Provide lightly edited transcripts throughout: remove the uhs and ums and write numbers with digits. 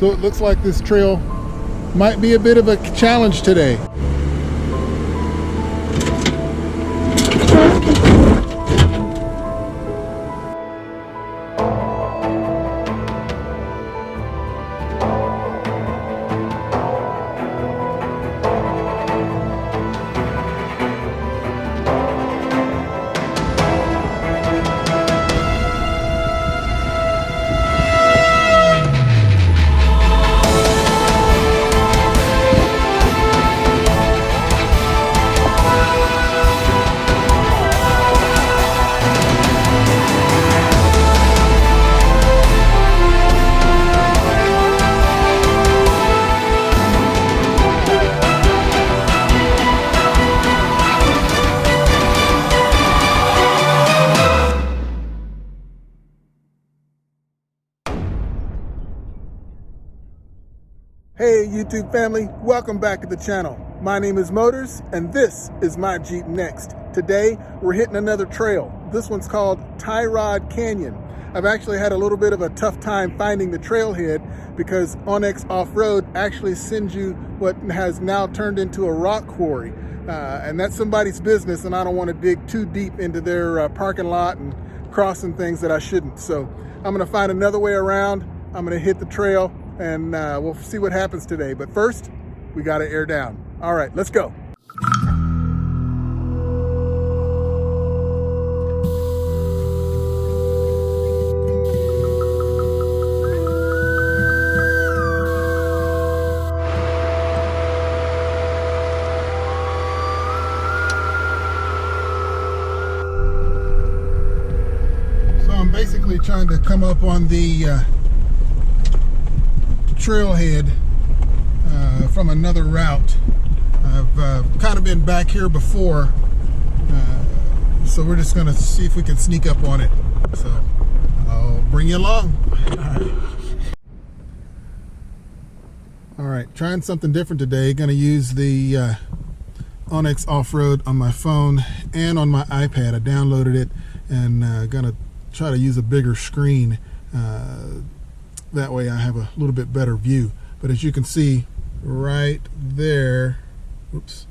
So it looks like this trail might be a bit of a challenge today. Hey YouTube family, welcome back to the channel. My name is Motors and this is my Jeep Next. Today we're hitting another trail. This one's called Tie Rod Canyon. I've actually had a little bit of a tough time finding the trailhead because onX Off-Road actually sends you what has now turned into a rock quarry. And that's somebody's business, and I don't want to dig too deep into their parking lot and crossing things that I shouldn't. So I'm going to find another way around. I'm going to hit the trail and we'll see what happens today. But first, we got to air down. All right, let's go. So I'm basically trying to come up on the trailhead from another route. I've kind of been back here before, so we're just going to see if we can sneak up on it. So I'll bring you along. All right, trying something different today. Going to use the onX Off-Road on my phone and on my iPad. I downloaded it and going to try to use a bigger screen. That way I have a little bit better view. But as you can see right there, oops,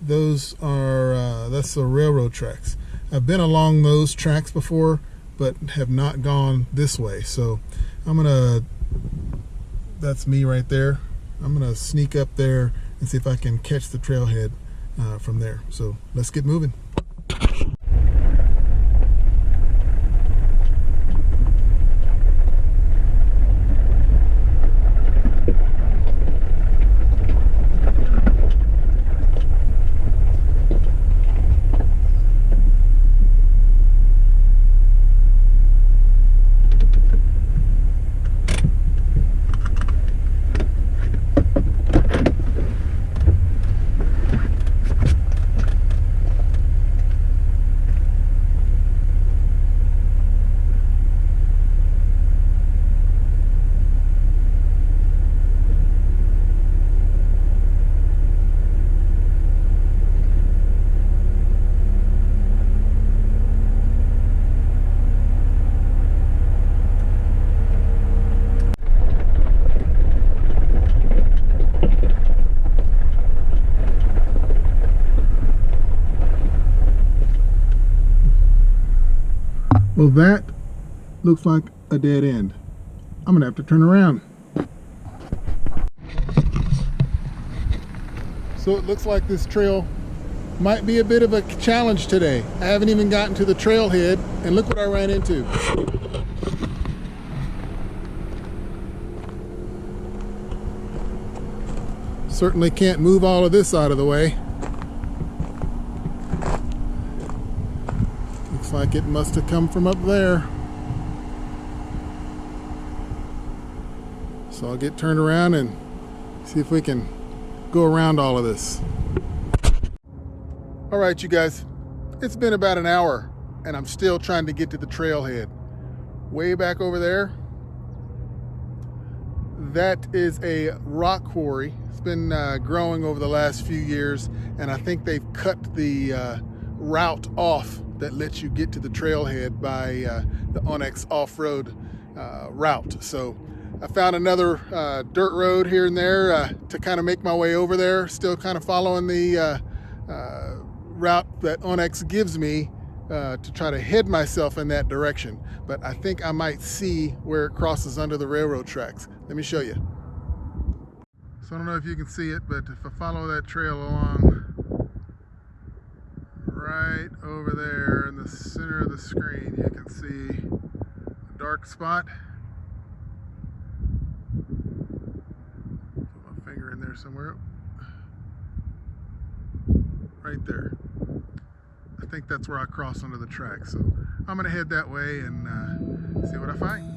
those are that's the railroad tracks. I've been along those tracks before, but have not gone this way. So I'm gonna, that's me right there. I'm gonna sneak up there and see if I can catch the trailhead from there. So let's get moving. Well, that looks like a dead end. I'm gonna have to turn around. So it looks like this trail might be a bit of a challenge today. I haven't even gotten to the trailhead, and look what I ran into. Certainly can't move all of this out of the way. Looks like it must have come from up there. So I'll get turned around and see if we can go around all of this. All right, you guys, it's been about an hour and I'm still trying to get to the trailhead. Way back over there, that is a rock quarry. It's been growing over the last few years, and I think they've cut the route off that lets you get to the trailhead by the onX off-road route. So I found another dirt road here and there to kind of make my way over there, still kind of following the route that onX gives me to try to head myself in that direction. But I think I might see where it crosses under the railroad tracks. Let me show you. So I don't know if you can see it, but if I follow that trail along, right over there in the center of the screen, you can see a dark spot. Put my finger in there somewhere. Right there. I think that's where I cross under the track. So I'm gonna head that way and see what I find.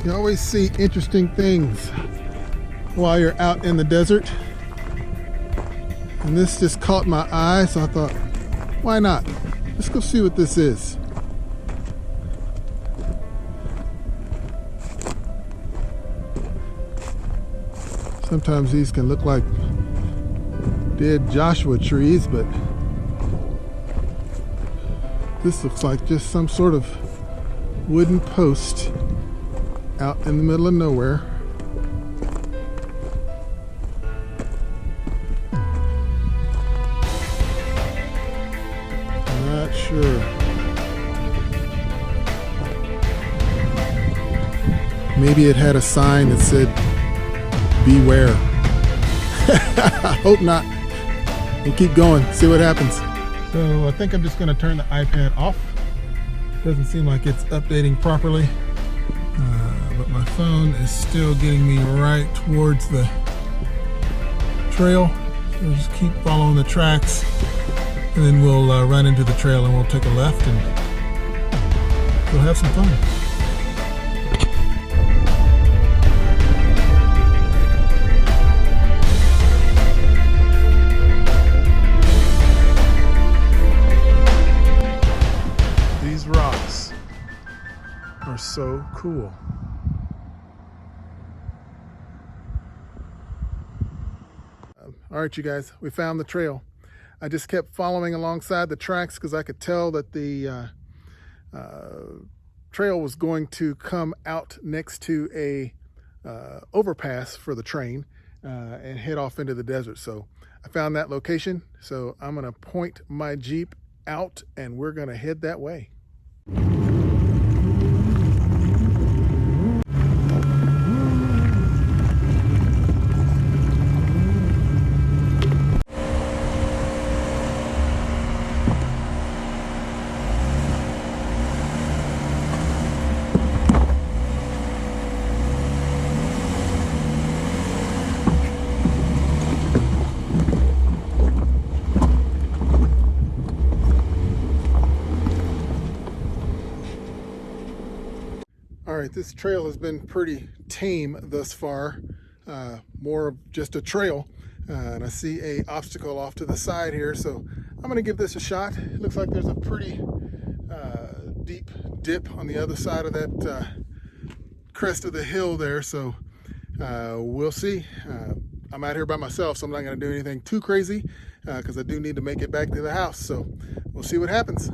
You always see interesting things while you're out in the desert. And this just caught my eye, so I thought, why not? Let's go see what this is. Sometimes these can look like dead Joshua trees, but this looks like just some sort of wooden post out in the middle of nowhere. Not sure. Maybe it had a sign that said, beware. I hope not. We'll keep going, see what happens. So I think I'm just going to turn the iPad off. Doesn't seem like it's updating properly. But my phone is still getting me right towards the trail. So we'll just keep following the tracks, and then we'll run into the trail and we'll take a left and we'll have some fun. These rocks are so cool. All right, you guys, we found the trail. I just kept following alongside the tracks because I could tell that the trail was going to come out next to a overpass for the train and head off into the desert. So I found that location. So I'm going to point my Jeep out and we're going to head that way. All right, this trail has been pretty tame thus far, more of just a trail. And I see a obstacle off to the side here, so I'm gonna give this a shot. It looks like there's a pretty deep dip on the other side of that crest of the hill there, so we'll see. I'm out here by myself, so I'm not gonna do anything too crazy because I do need to make it back to the house, so we'll see what happens.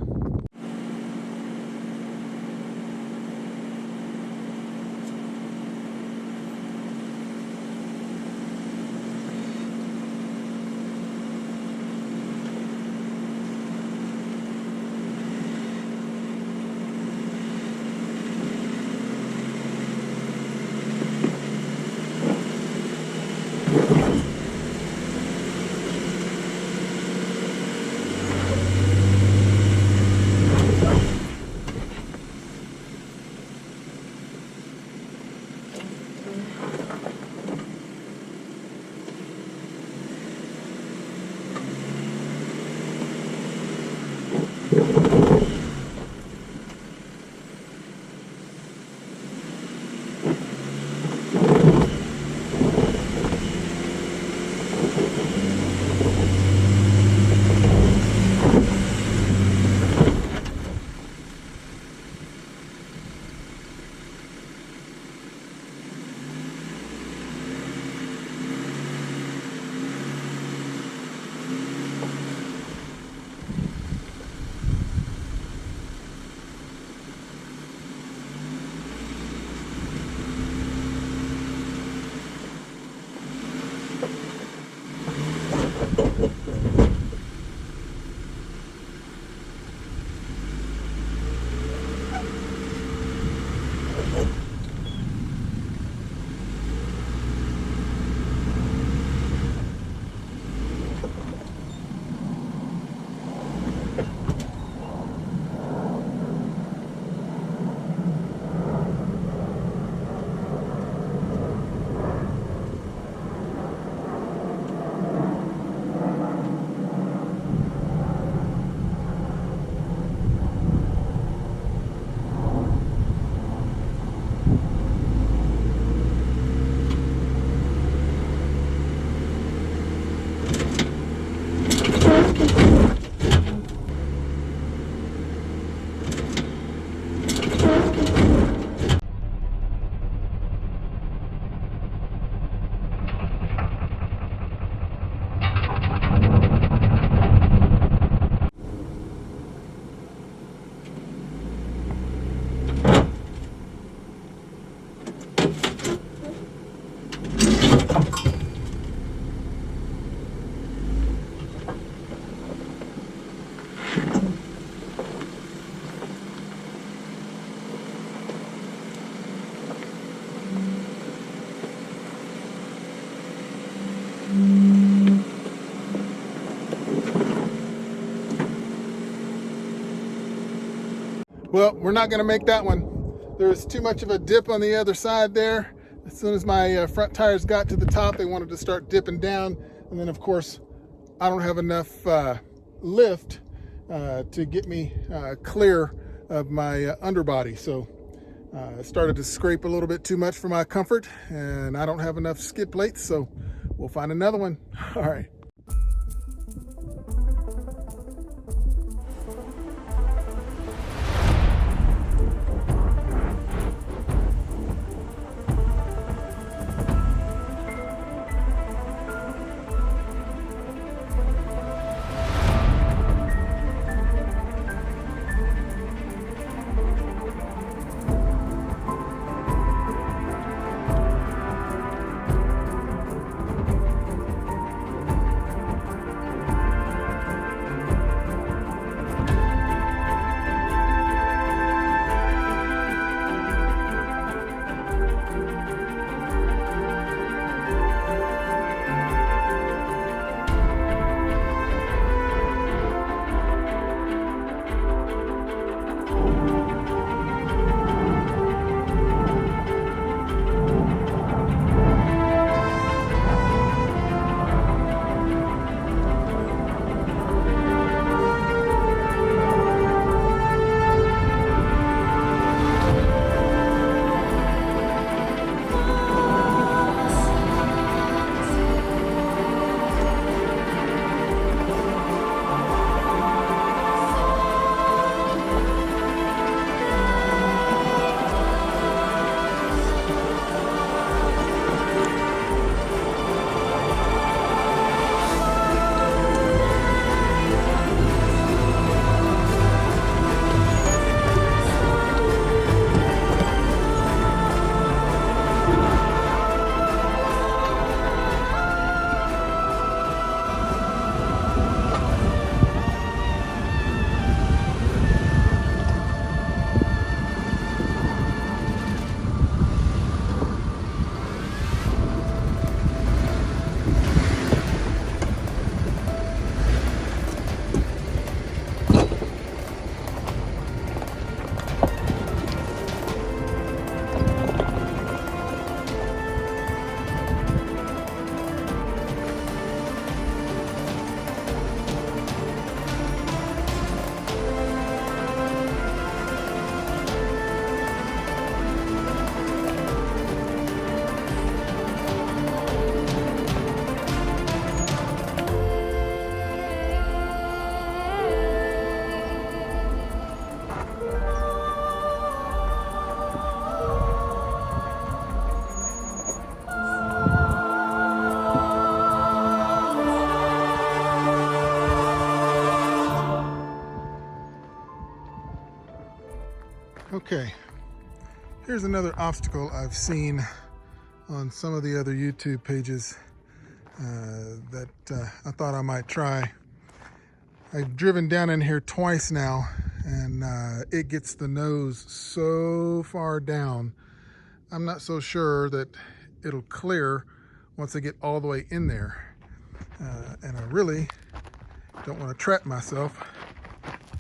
Well, we're not going to make that one. There's too much of a dip on the other side there. As soon as my front tires got to the top, they wanted to start dipping down. And then, of course, I don't have enough lift to get me clear of my underbody. So it started to scrape a little bit too much for my comfort, and I don't have enough skid plates, so we'll find another one. All right. Okay, here's another obstacle I've seen on some of the other YouTube pages that I thought I might try. I've driven down in here twice now, and it gets the nose so far down. I'm not so sure that it'll clear once I get all the way in there. And I really don't want to trap myself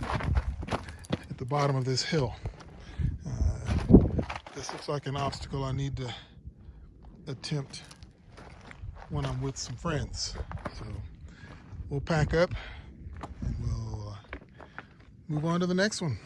at the bottom of this hill. This looks like an obstacle I need to attempt when I'm with some friends. So we'll pack up and we'll move on to the next one.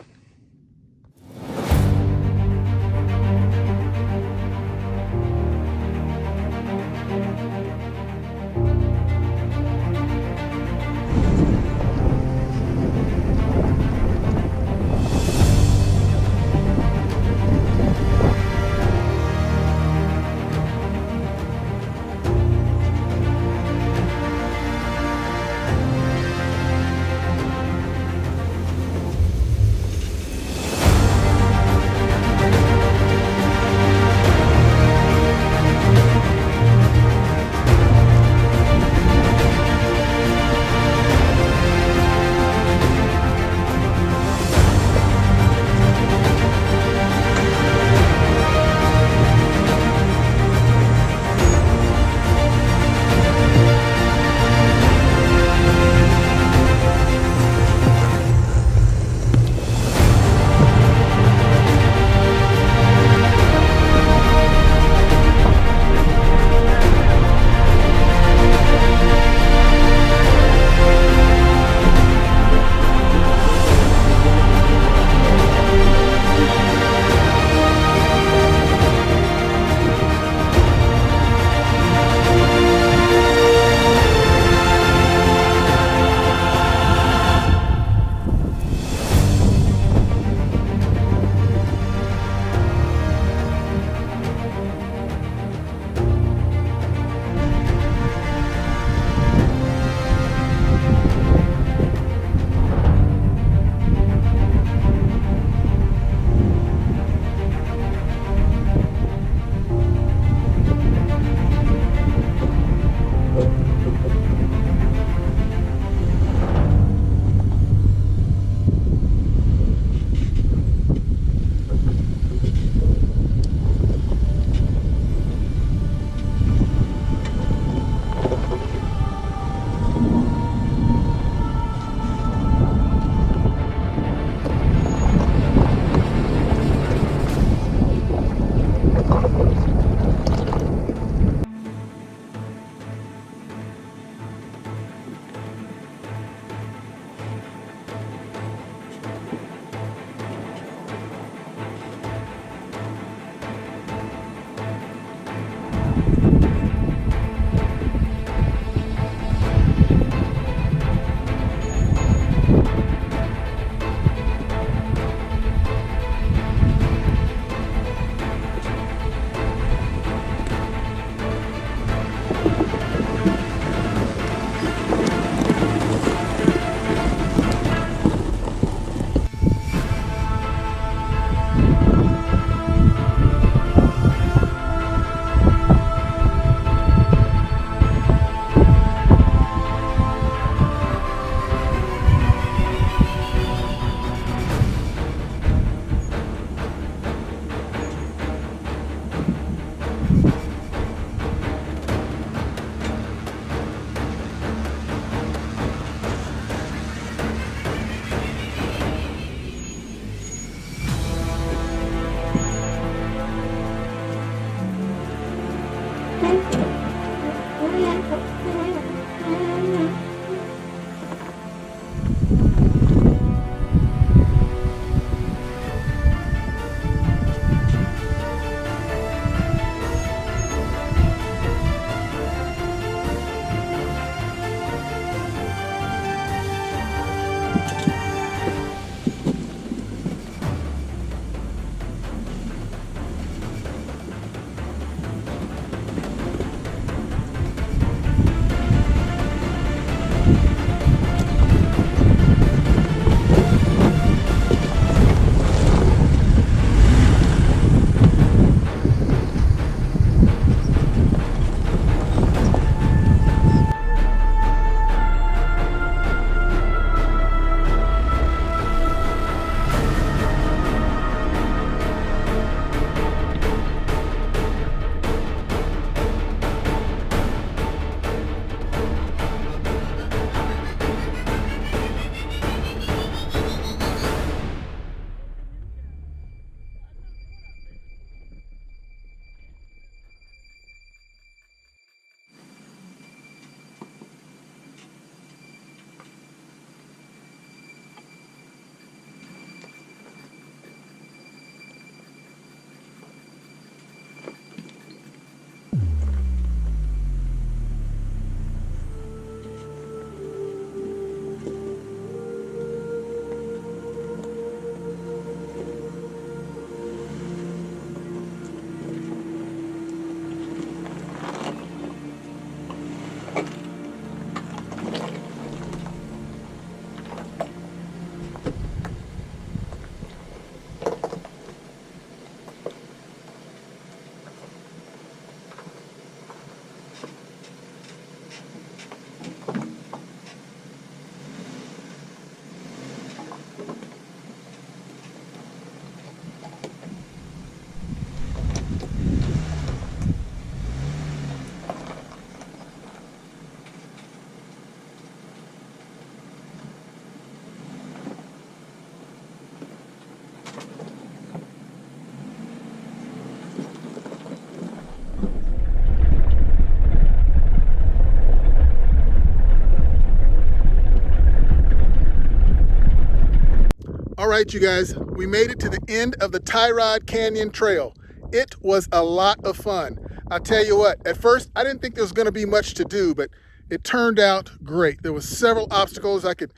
All right, you guys, we made it to the end of the Tyrod Canyon Trail. It was a lot of fun. I'll tell you what, at first I didn't think there was going to be much to do, but it turned out great. There were several obstacles I could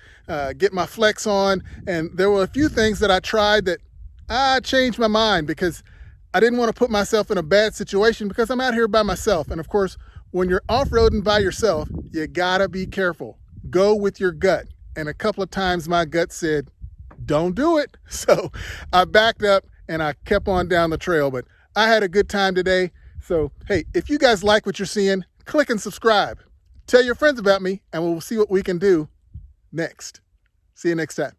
get my flex on, and there were a few things that I tried that I changed my mind because I didn't want to put myself in a bad situation because I'm out here by myself. And of course, when you're off-roading by yourself, you gotta be careful. Go with your gut. And a couple of times my gut said, don't do it. So I backed up and I kept on down the trail, but I had a good time today. So, hey, if you guys like what you're seeing, click and subscribe. Tell your friends about me and we'll see what we can do next. See you next time.